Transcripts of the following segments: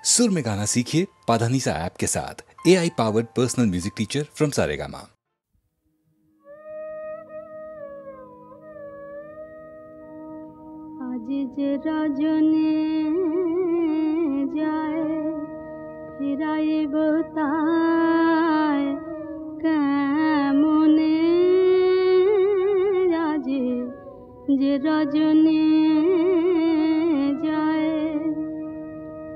सुर में गाना सीखिए पाधानीसा ऐप के साथ। AI powered personal music teacher from Saregama. आज जे रजनी जाए फिराइब ताय केमने आज जे रजनी जाए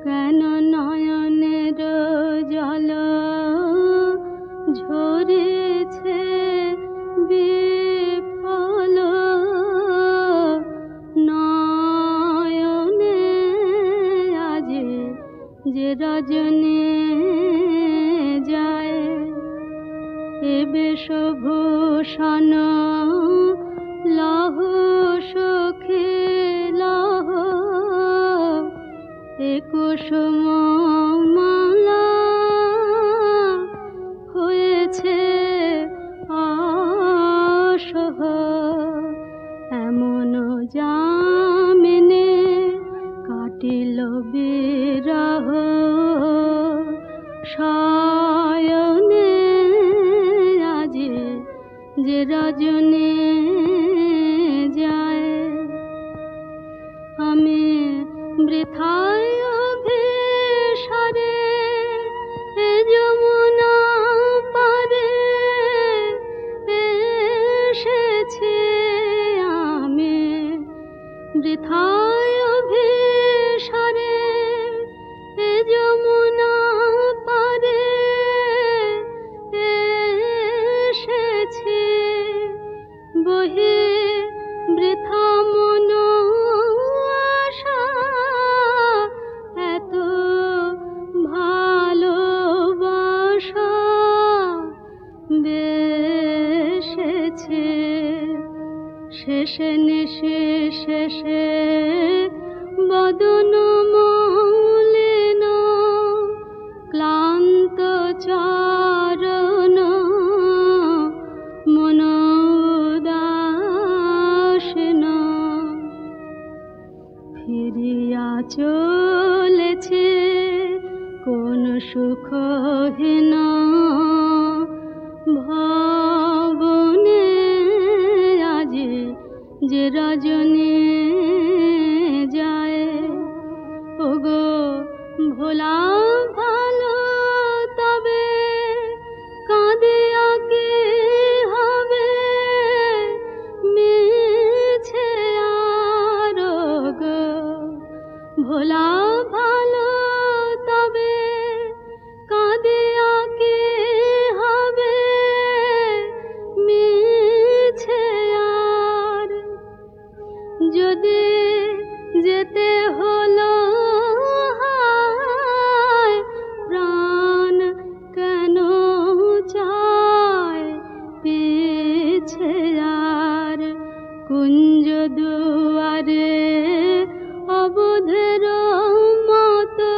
কেন নয়নের জল ঝরেছে বিফল নয়নে আজ যে রজনী যায় এ বেশভূষণ লহ সখী লহ কুসুম মালা হয়েছে অসহ এমন যামিনী কাটিল বিরহ শয়নে আজ যে রজনী যায় আমি বৃথায় অভিসারে এ যমুনা পারে এসেছি আমি বৃথায় অভিসারে এ যমুনা পারে এসেছি বহে বৃথা মন আশা এত ভালোবাসা বেসেছে শেষে নিশেষে বদন মলিন ক্লান্ত চরণ মন উদাসীন ফিরিয়া চলেছে কোন সুখহীন ভবনে আজ যে রজনী যায় ওগো ভোলা ভালো তবে কাঁদিয়া কি হবে মিছে আর গো ভোলা ভালো তবে কাঁদিয়া কি হবে মিছে আর যদি যেতে হলো হায় প্রাণ কেন চায় পিছে আর কুঞ্জ দুয়ারে অবধের মতো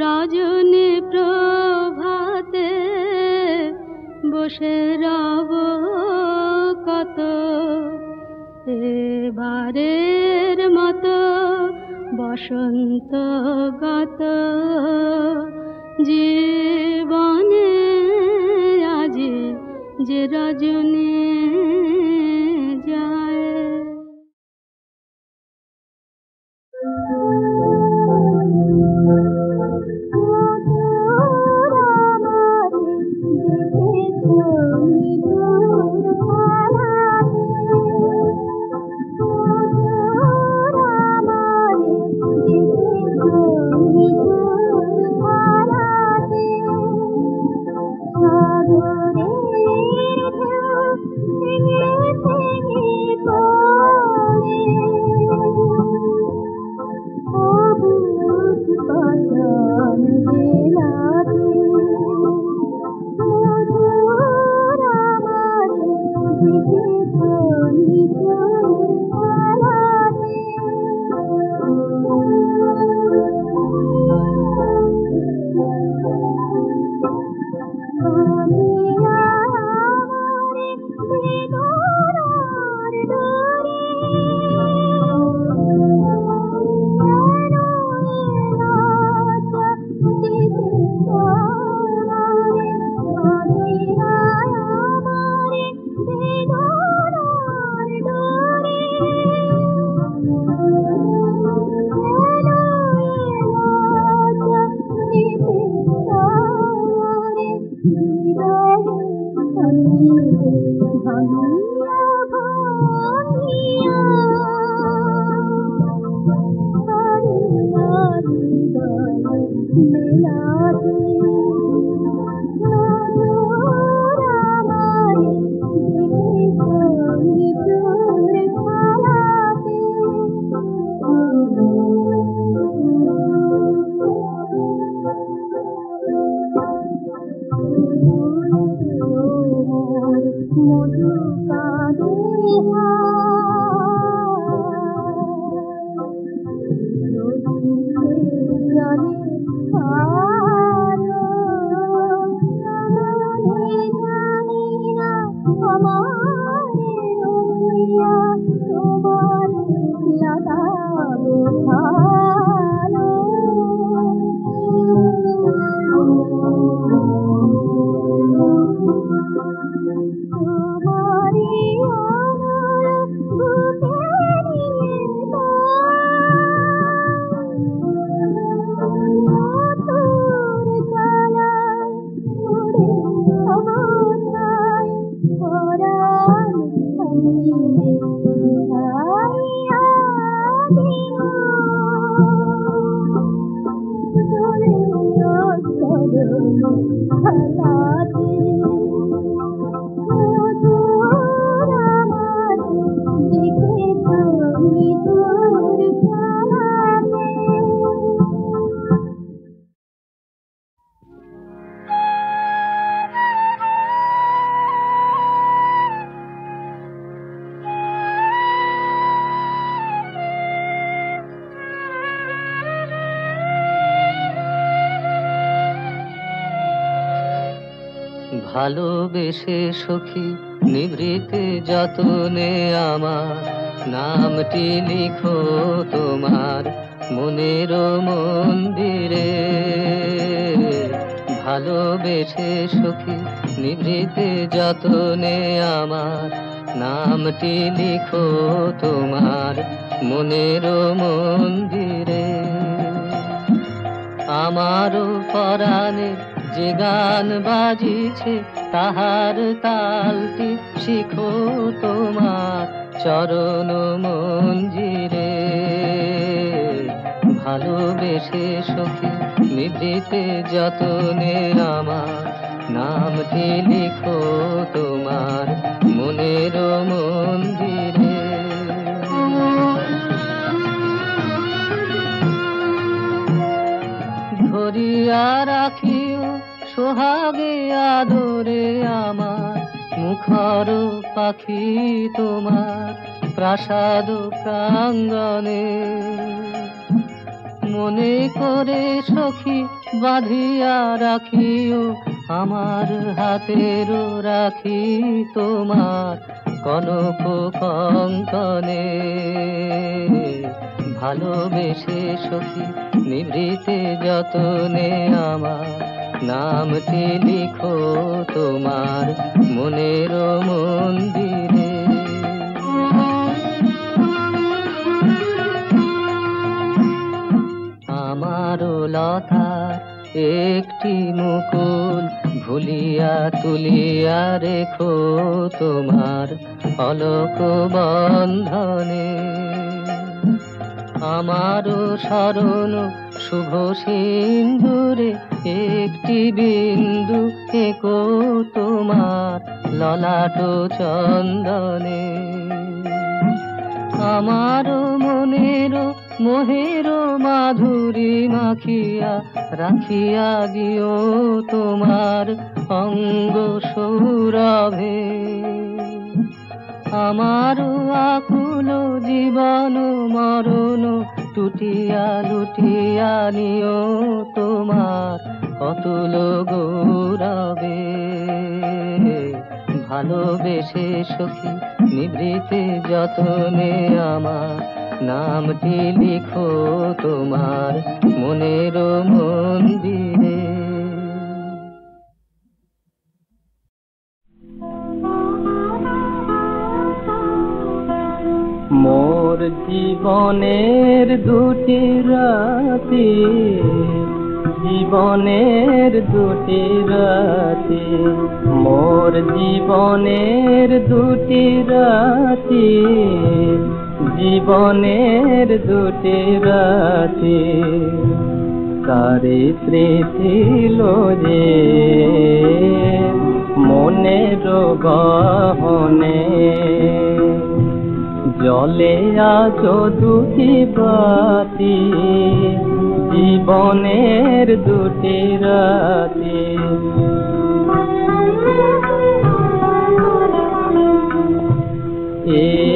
রজনী প্রভাতে বসে রব কত এবারের মতো বসন্ত গত জীবনে আজ যে রজনী যায় সাগরের ঢেউ ভালোবেসে সখী নিভৃতে যতনে আমার নামটি লিখো তোমার মনের মন্দিরে। ভালোবেসে সখী নিভৃতে যতনে আমার নামটি লিখো তোমার মনের মন্দিরে। আমারও পরাণে যে গান বাজিছে তাহার তালটি শিখো তোমার চরণ মঞ্জিরে। ভালোবেসে সখী নিভৃতে যতনে আমার নামটি লিখো তোমার মনের মন্দিরে। ধরিয়া রাখিও সোহাগে আদরে আমার মুখর পাখি তোমার প্রাসাদ প্রাঙ্গণে। মনে করে সখী বাঁধিয়া রাখিও আমার হাতের রাখি তোমার কনক কঙ্কনে। ভালোবেসে সখী নিভৃতে যতনে আমার নামটি লিখো তোমার মনের মন্দিরে। আমারও লতা একটি মুকুল ভুলিয়া তুলিয়া রেখো তোমার অলক বন্ধনে। আমারও শরণ শুভ সিন্দুরে একটি বিন্দু একো তোমার ললাট চন্দনে। আমারও মনের মোহের মাধুরী মাখিয়া রাখিয়া দিও তোমার অঙ্গ সৌরভে। আমার আকুল জীবন মরণ টুটিয়া লুটিয়া নিও তোমার অতুল গৌরবে। ভালোবেসে সখী নিভৃতে যতনে আমার নামটি লিখো তোমার মনের মন্দিরে। মোর জীবনের দুটি রাতি, জীবনের দুটি রাতি, মোর জীবনের দুটি রাতি, জীবনের দুটি রাতি। তারে স্মৃতি যে মনের গহনে জলে আজ দুটি বাতি জীবনের দুটি রাতি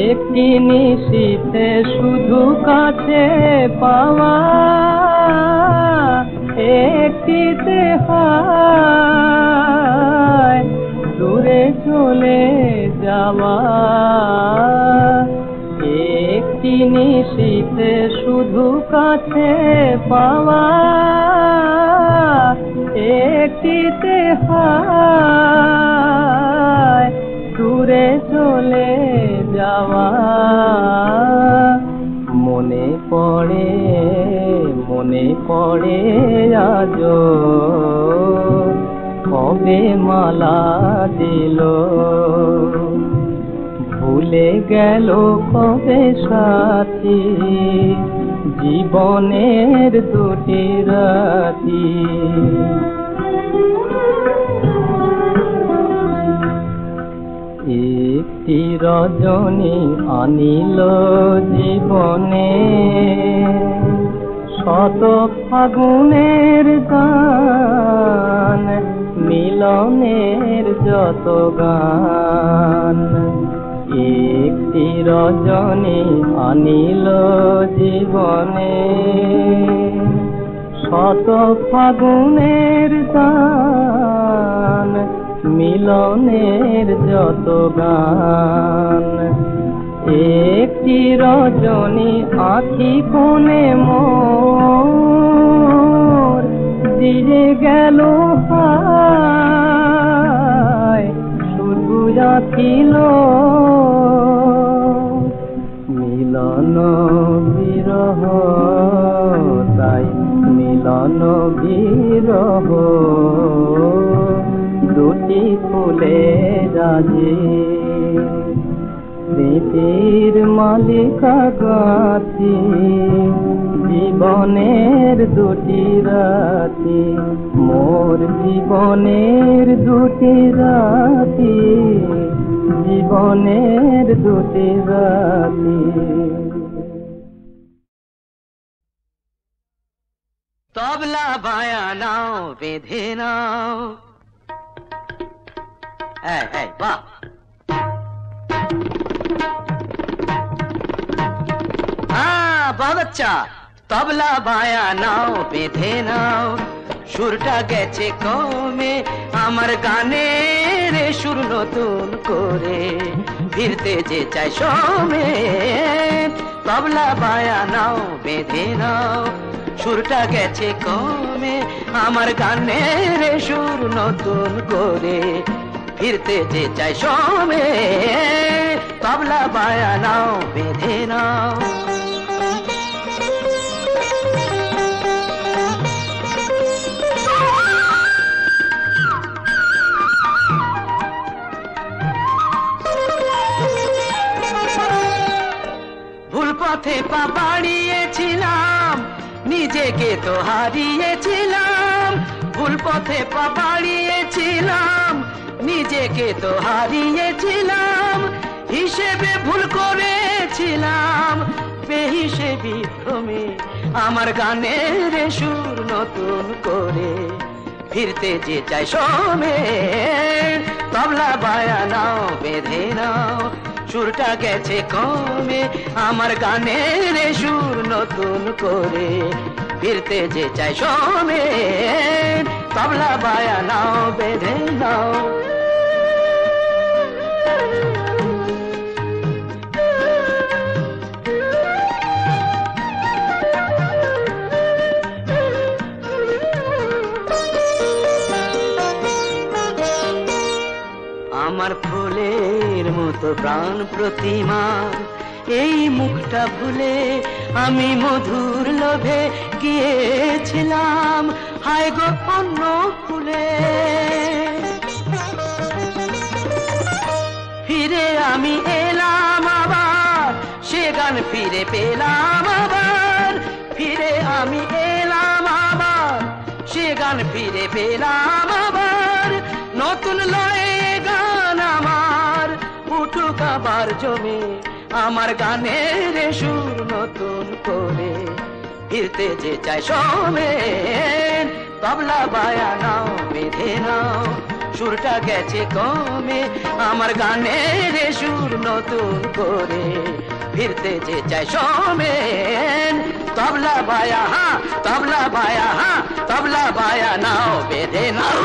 একটি নিশীথে শুধু কাছে পাওয়া একটিতে হায় দূরে চলে যাওয়া একটি নিশীথে শুধু কাছে পাওয়া একটিতে হায় দূরে চলে যাওয়া মনে পড়ে আজ কবে মালা দিল ভুলে গেল কবে সাথী জীবনের দুটি রাতি একটি রজনী আনিল জীবনে শত ফাগুনের গান মিলনের যত গান একটি রজনী আনিল জীবনে শত ফাগুনের গান মিলনের যত গান একটি রজনী আঁখি কোণে মোর দিয়ে গেল হায় শুধু যাচ্ছিল মিলন বিরহ তাই মিলন বিরহ দুটি ফুলে রাজে স্মৃতির মালিকা গাছি জীবনের দুটি রাতি মোর জীবনের দুটি রাতি জীবনের দুটি রাতি তবলা বায়া নাও বেঁধে নাও বাহ বাচ্চা তবলা বায়া নাও বেঁধে নাও সুরটা গেছে কমে আমার গানের সুর নতুন করে ফিরতে যে চাই সমে তবলা বায়া নাও বেঁধে নাও সুরটা গেছে কমে আমার গানের সুর নতুন করে ফিরতে যে চাই সমে তবলা বায়া নাও বেঁধে নাও ভুল পথে পা বাড়িয়েছিলাম নিজেকে তো হারিয়েছিলাম ভুল পথে পা বাড়িয়েছিলাম নিজেকে তো হারিয়েছিলাম হিসেবে ভুল করেছিলাম বেহিসেবি ভ্রমে আমার গানের সুর নতুন করে ফিরতে যে চাই সমে তবলা বায়া নাও বেঁধে নাও সুরটা গেছে কমে আমার গানের সুর নতুন করে ফিরতে যে চাই সমে তবলা বায়া নাও বেঁধে নাও আমার ফুলের মতো প্রাণ প্রতিমা এই মুখটা ভুলে আমি মধুর লোভে গিয়েছিলাম হায় গো অন্য ফুলে ফিরে আমি এলাম আবার সে গান ফিরে পেলাম আবার ফিরে আমি এলাম আবার প্রাণ ফিরে পেলাম আবার, নতুন লয়ে গান আমার উঠুক আবার জমে, আমার গানের সুর নতুন করে ফিরতে যে চাই সমেন। তবলা বায়া নাও বেঁধে নাও, সুরটা গেছে কমে, আমার গানের সুর নতুন করে ফিরতে যে চাই সমেন। তবলা বায়া হ্যাঁ, তবলা বায়া হ্যাঁ, তবলা বায়া নাও বেঁধে নাও।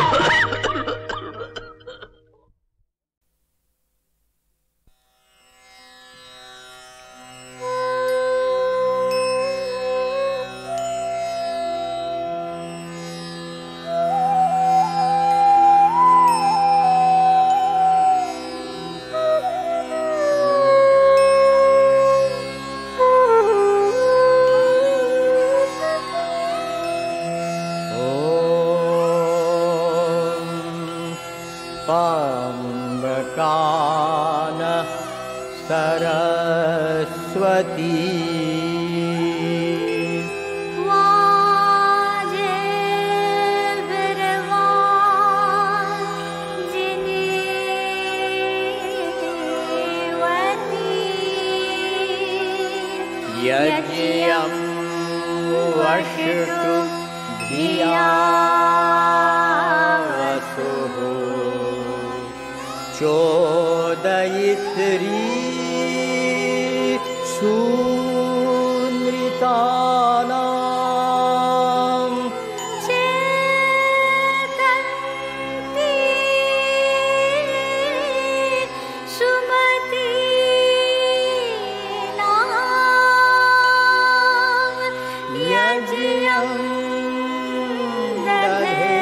पाम्बकान सरस्वती यज्ञं वषटु धिया वसुः चोदयित्री सुनृतानां चेतन्ति सुमती यज्ञं दधे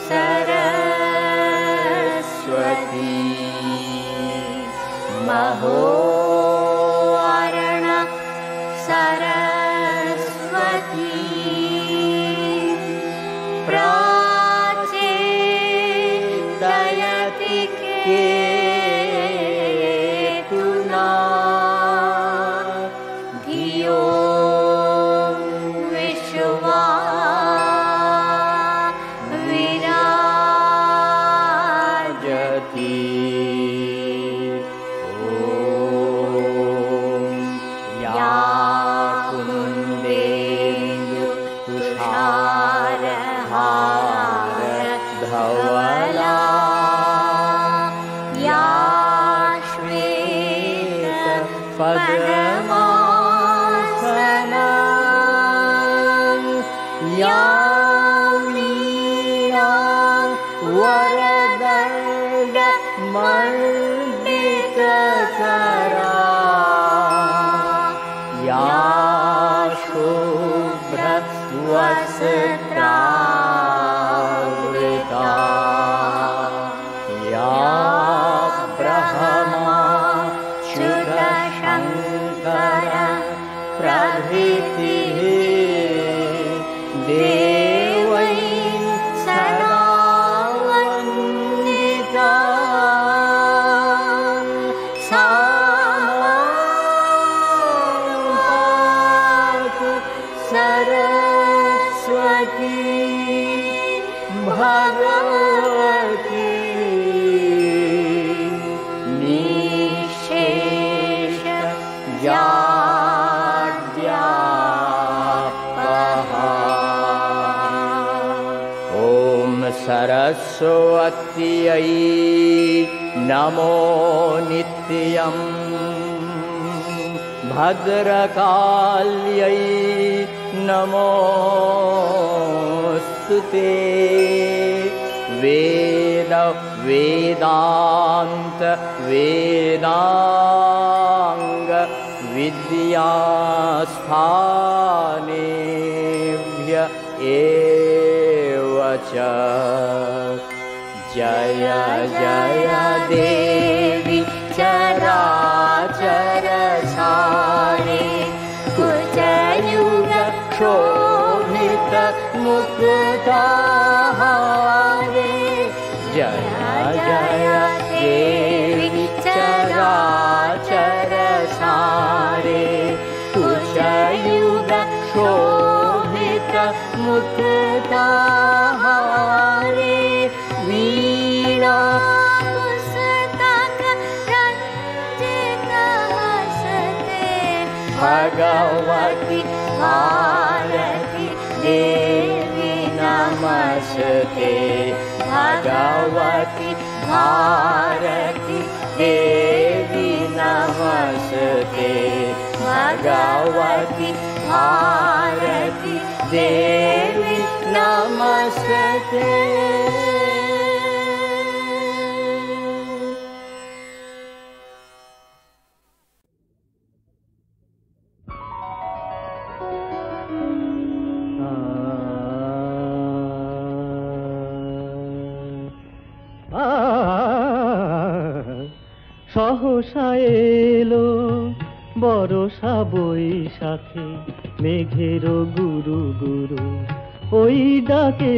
सरस्वती महोरण सरस्वती प्राचेदयति केतुना धियो विश्वा विराजति। ॐ या कुन्देन्दु तुषारहार धवला या श्वेत पद्मासना या वीणा वरदण्ड मण्डितकरा या शुभ्र वस्त्रावृता या ब्रह्मा च्युतशङ्कर प्रभृतिः देवैः सदा वन्दिता सा पातु सरस्वती भगवती निःशेष जाड्यापहा। ॐ सरस्वत्यै नमो नित्यं भद्रकाल्यै नमोऽस्तुते वेद वेदान्त वेदांग विद्यास्थानेभ्य एव च। जय जय देवी चराचर सारे कुचयुग शोभित मुक्ताहारे। जय जय देवी चराचर सारे कुचयुग शोभित वीणा मुक्ता हारे वीणा भगवती भारती देवी नमस्ते भगवती भारती देवी नमस्ते भगवती भारती देवी नमस्ते সহসা এলো বরষা বৈশাখে মেঘের গুরু গুরু ওই ডাকে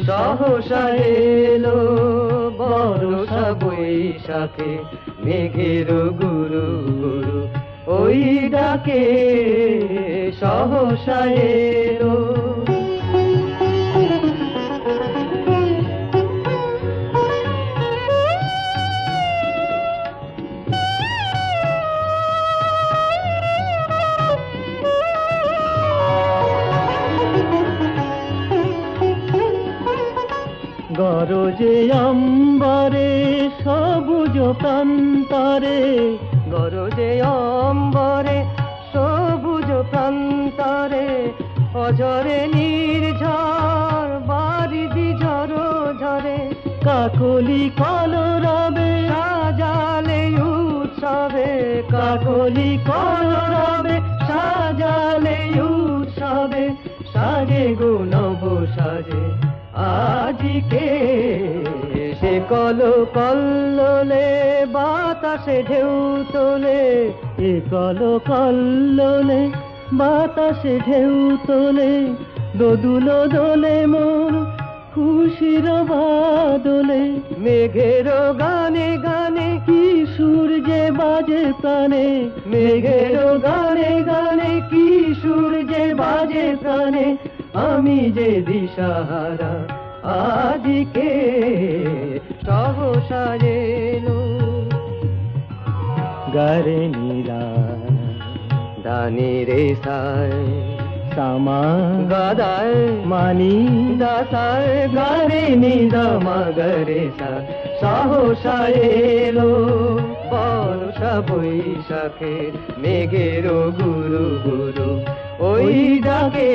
সহসা এলো বরষা বৈশাখে মেঘের গুরু গুরু ওই ডাকে সহসা এলো গরজে অম্বরে সবুজ প্রান্তরে গরজে অম্বরে সবুজ প্রান্তরে অজরে নির্ঝর বারিদি ঝরো ঝরে কাকলি কলরবে সাজালে উৎসবে কাকলি কলরবে সাজালে উৎসবে সাজে গো নব সাজে আজিকে সে কল কল্লোলে বাতাসে ঢেউ তোলে এ কল কল্লোলে বাতাসে ঢেউ তোলে দোদুল দোলে মন খুশির বাদলে মেঘের গানে গানে কি সুর যে বাজে প্রাণে মেঘের গানে গানে কি সুর যে বাজে প্রাণে আমি যে দিশাহারা আজকে সহসা এলো গারে নীরা দানি রে সায় সামা গাদায় মানি দাসায় গারে নিদা মগরে সা সহসা এলো বর্ষা বৈশাখে মেঘের গুরু গুরু ওই ডাকে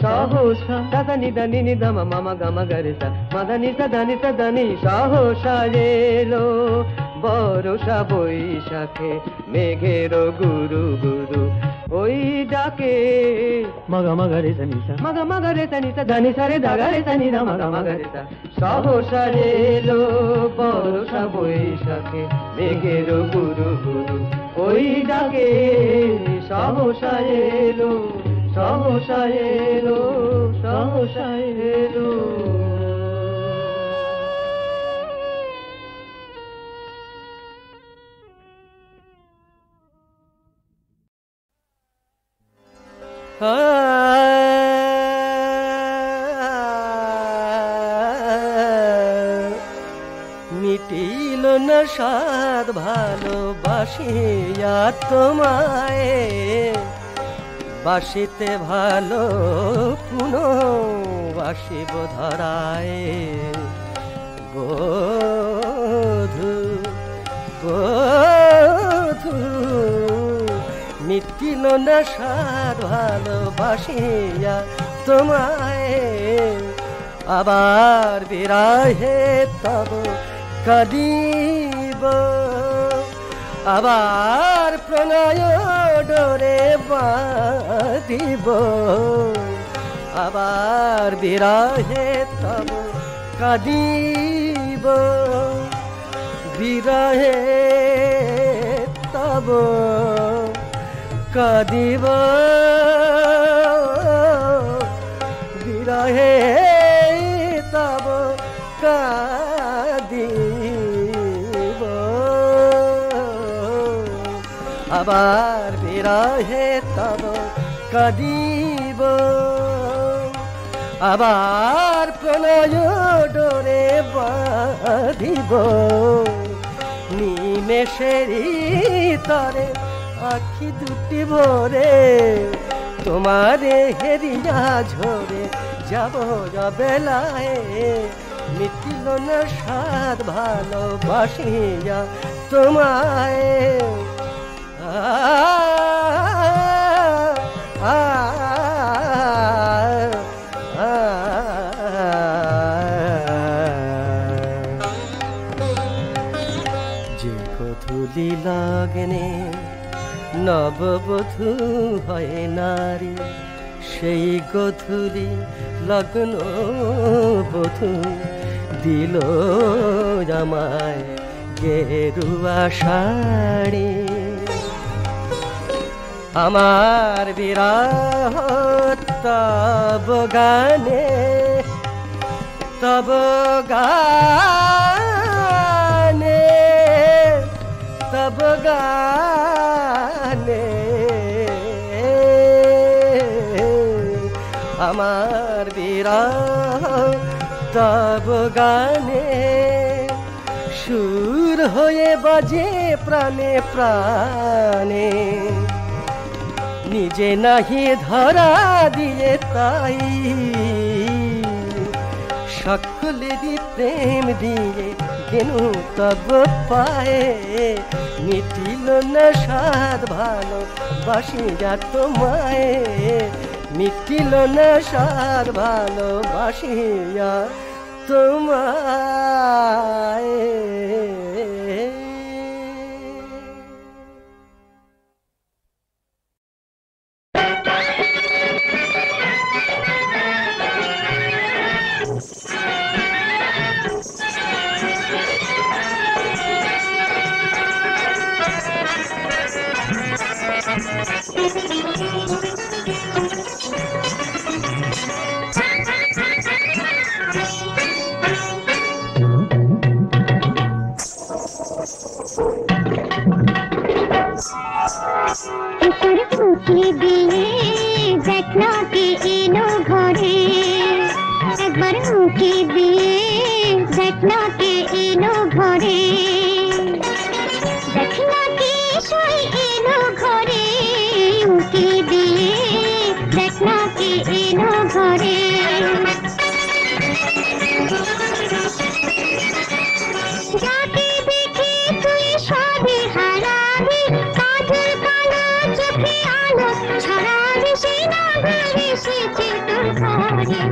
সহসা দাদা নিদা নি নিদা মামা গামা গরে সা মাদানি সাদানি সাদানি সহসা এলো বর্ষা বৈশাখে মেঘের গুরু গুরু ওই ডাকে মগা মগরে সনিসা মগা মগরে সনিসা ধানি সারে দাগারে সনি দা মগা মগরে সা সহসা এলো বর্ষা বৈশাখে মেঘের গুরু গুরু ওই ডাকে সহসা এলো সহসা এলো সহসা এলো মিটিল না সাদ ভালোবাসিয়া তোমায় বাসিতে ভালো পুনঃ বাসিব ধরায় বধূ বধূ মিটিল না সাদ ভালোবাসিয়া তোমায় আবার বিরাহে তব কাঁদিব আবার প্রণয় ডোরে বাঁধিব আবার বিরাহে তব কাঁদিব বিরাহে তব কাঁদিব বিরহে তব কাঁদিব আবার বিরহে তব কাঁদিব দিব আবার প্রণয় ডোরে বাঁধিব নিমেষেরই তরে আখি দুটি ভরে তোমারে হেরিয়া ঝরে যাব বেলায় মিটিল না সাদ ভালোবাসিয়া তোমায় যে গধূলি লাগনে নববধূ হয় নারী সেই গধূলি লগ্ন বধূ দিল আমায় গেরুয়া শাড়ি আমার বিরহ তব গানে তব গানে তব গানে আমার বিরহ তব গানে সুর হয়ে বাজে প্রাণে প্রাণে নিজে নাহি ধরা দিয়ে তাই সকলেরই প্রেম দিয়ে কেনু তব পায়ে মিটিল না সাদ ভালো বাসিয়া তোমায় মিটিল না সাদ ভালো বাসিয়া তোমায় देखना कि इनो घरे एक बार उनकी दिए देखना कि इनो घरे देखना कि सोई इनो घरे उनकी दिए देखना कि इनो घरे जाके देखी तुई शादी हराबी काजल काला चोखे आलो छड़ाबी से ना घरे से चितुर घरे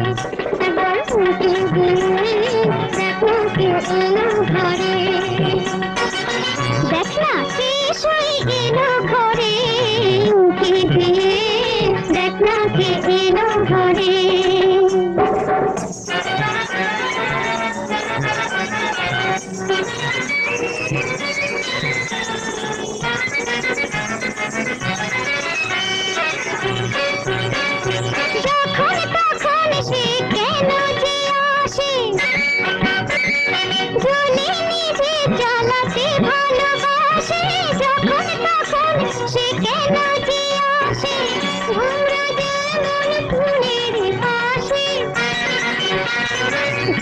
एबार उनकी दिए देखना कि इनो घरे देखना कि सोई इनो घरे उनकी दिए देखना कि इनो घरे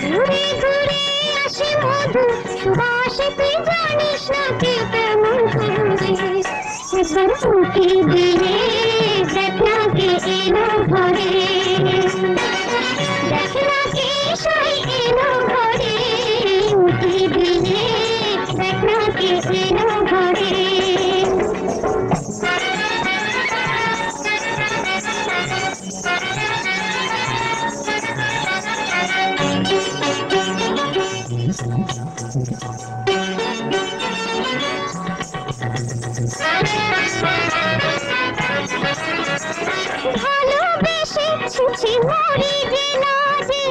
ঘুরে ঘুরে আসে মধু সুবাসে তুই জানিস না কি কেমন ঘুরে একবার উঠে দিয়ে দেখনা কে এলো ঘরে দেখনা কে সাই এলো ঘরে উঠে দিয়ে দেখনা কে এলো ঘরে ভালোবেসে ছুছি মরি গেলা যে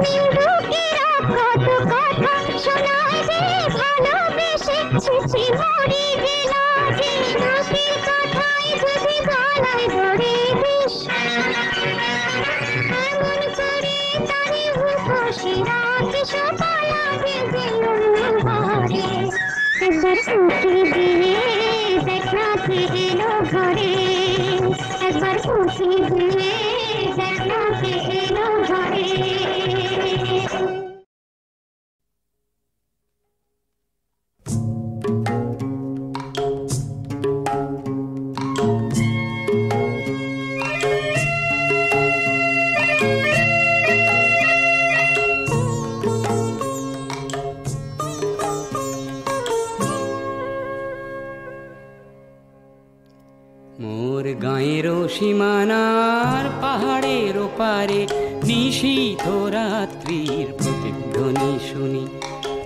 নিন্দুকেরা কত কথা শোনায় যে ভালোবেসে ছুছি মরি গেলা যে লোকের কথায় যদি গলায় ধরে দিস এমন করে তারে উপসে রাখিস পালাবে যে ঘরে একবার উঠে দিয়ে देखना कि एलो घरे একবার উঁকি দিয়ে দেখ না কে এলো ঘরে। মোর গাঁয়ের সীমানার পাহাড়ের ওপারে নিশীথ রাত্রির প্রতিধ্বনি শুনি,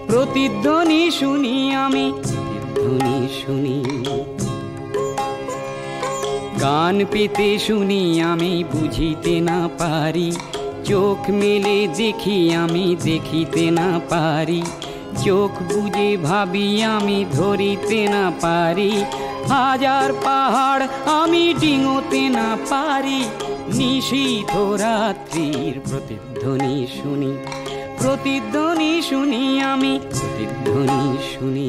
প্রতিধ্বনি শুনি আমি, প্রতিধ্বনি শুনি। গান পেতে শুনি আমি বুঝিতে না পারি, চোখ মেলে দেখি আমি দেখিতে না পারি, চোখ বুঝে ভাবি আমি ধরিতে না পারি। হাজার পাহাড় আমি ডিঙোতে না পারি, নিশীথ রাত্রির প্রতিধ্বনি শুনি, প্রতিধ্বনি শুনি আমি, প্রতিধ্বনি শুনি।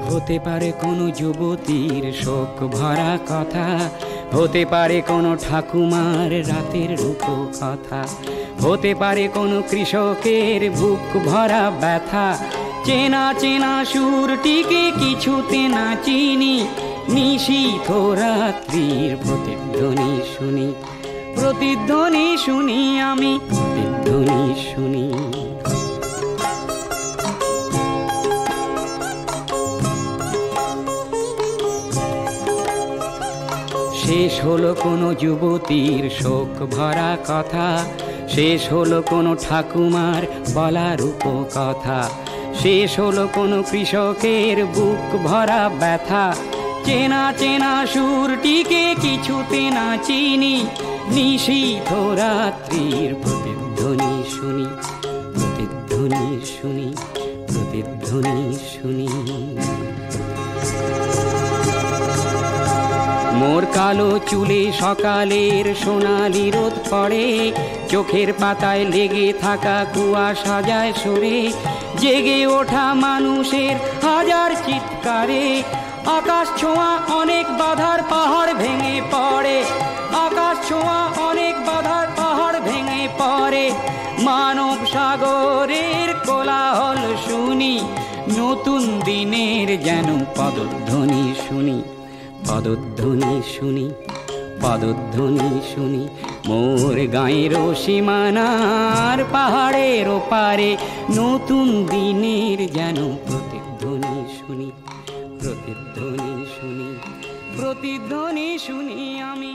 হতে পারে কোনো যুবতীর শোক ভরা কথা, হতে পারে কোনো ঠাকুমার রাতের রূপ কথা, হতে পারে কোনো কৃষকের বুক ভরা ব্যথা। চেনা চেনা সুরটিকে কিছুতে না চিনি, নিশীথ রাত্রির প্রতিধ্বনি শুনি, প্রতিধ্বনি শুনি আমি, প্রতিধ্বনি শুনি। শেষ হলো কোনো যুবতীর শোক ভরা কথা, শেষ হলো কোনো ঠাকুমার বলা রূপ কথা, শেষ হলো কোনো কৃষকের বুক ভরা ব্যথা। চেনা চেনা সুরটিকে কিছুতে না চিনি, নিশীথ রাত্রির প্রতিধ্বনি শুনি, প্রতিধ্বনি শুনি, প্রতিধ্বনি শুনি। মোর কালো চুলে সকালের সোনালি রোদ পড়ে, চোখের পাতায় লেগে থাকা কুয়াশা যায় সরে, জেগে ওঠা মানুষের হাজার চিৎকারে। আকাশ ছোঁয়া অনেক বাধার পাহাড় ভেঙে পড়ে, আকাশ ছোঁয়া অনেক বাধার পাহাড় ভেঙে পড়ে। মানব সাগরের কোলাহল শুনি, নতুন দিনের যেন পদধ্বনি শুনি, পদধ্বনি শুনি, পদধ্বনি শুনি। মোর গাঁয়ের সীমানার পাহাড়ের ওপারে নতুন দিনের যেন প্রতিধ্বনি শুনি, প্রতিধ্বনি শুনি, প্রতিধ্বনি শুনি আমি।